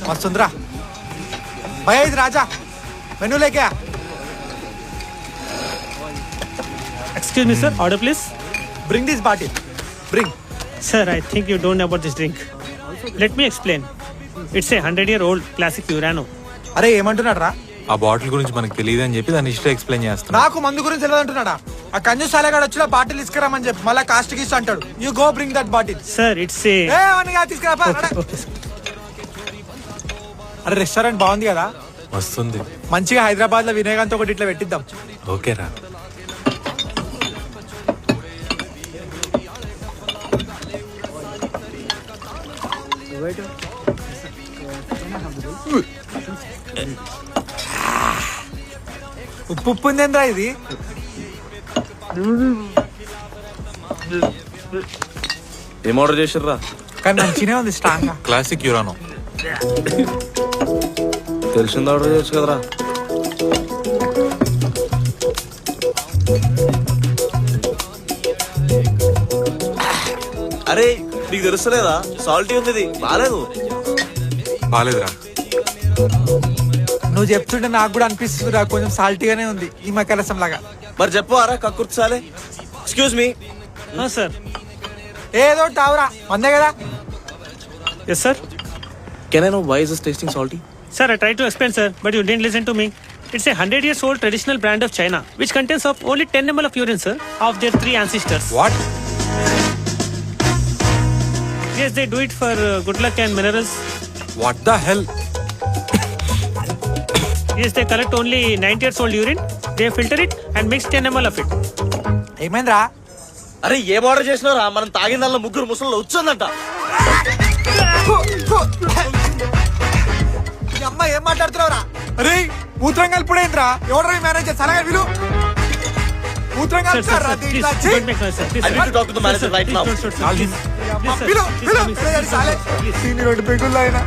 మస్తుందిరా భయ ఇది రాజా మెనూ లేకే Excuse me, sir. Order, please. Bring this bottle bring Sir, I think you don't know about this drink. Let me explain. It's a 100-year-old classic Urano. అరే ఏమంటున్నాడు రా ఆ bottle గురించి మనకు తెలియదు అని చెప్పి దాన్ని ఇష్టం ఎక్స్ప్లెయిన్ చేస్తున్నా. నాకు మందు గురించి తెలియదు అంటున్నాడా ఆ కంజూస్ సాలగాడు వచ్చి బాటిల్ తీసుకురామని చెప్పి మళ్ళీ కాస్ట్ గీస్ట్ అంటాడు you go bring that bottle Sir, it's a... తీసుకురా Okay, sir. అరే రెస్టారెంట్ బాగుంది కదా వస్తుంది. మంచిగా హైదరాబాద్ లో వినయగాంతో ఒకటి ఇట్లా పెట్టిద్దాం ఓకేరా. ఉప్పు ఉప్పు ఉందేంద్రా ఇది ఏం ఆర్డర్ చేసిర్రా? కానీ మంచిగానే ఉంది స్ట్రాంగ్ గా క్లాసిక్ యురానో. తెలిసింది ఆర్డర్ చేయొచ్చు కదరా. అరే నీకు తెలుస్తలేదా? సాల్టీ ఉంది ఇది, బాలేదు. బాలేదురా. నువ్వు చెప్తుంటే నాకు కూడా అనిపిస్తుందిరా కొంచెం సాల్టీగానే ఉంది ఈ మకరసం లాగా మరి చెప్పు అరా కక్కుర్చాలే. Excuse me. Huh, sir. ఏదో టావురా మందే కదా Yes, sir. Can I know why is this tasting salty? Sir, I tried to explain, sir, but you didn't listen to me. It's a 100-year-old traditional brand of China, which contains of only 10 ml of urine, sir, of their 3 ancestors. What? Yes, they do it for good luck and minerals. What the hell? Yes, they collect only 90 years old urine. They filter it and mix 10 ml of it. ఏమైందిరా అరే ఏం order చేసినారా? మనం తాగిన దానిలో ముగ్గురు ముసలు వచ్చిందంట. ఈ అమ్మ ఏం మాట్లాడుతున్నావురా అరే మూత్రం కలిపుడేంద్రా ఎవరు మేనేజర్ సలహా విలు మూత్రం Sir, sir, కలుపుతారా sir, please, don't make noise, sir. Please, I need to talk to the manager right now. Please, don't, sir. Please, sir. Please, sir. Please, sir. Please, sir. Please, sir. Senior పెగుళ్ళు అయినా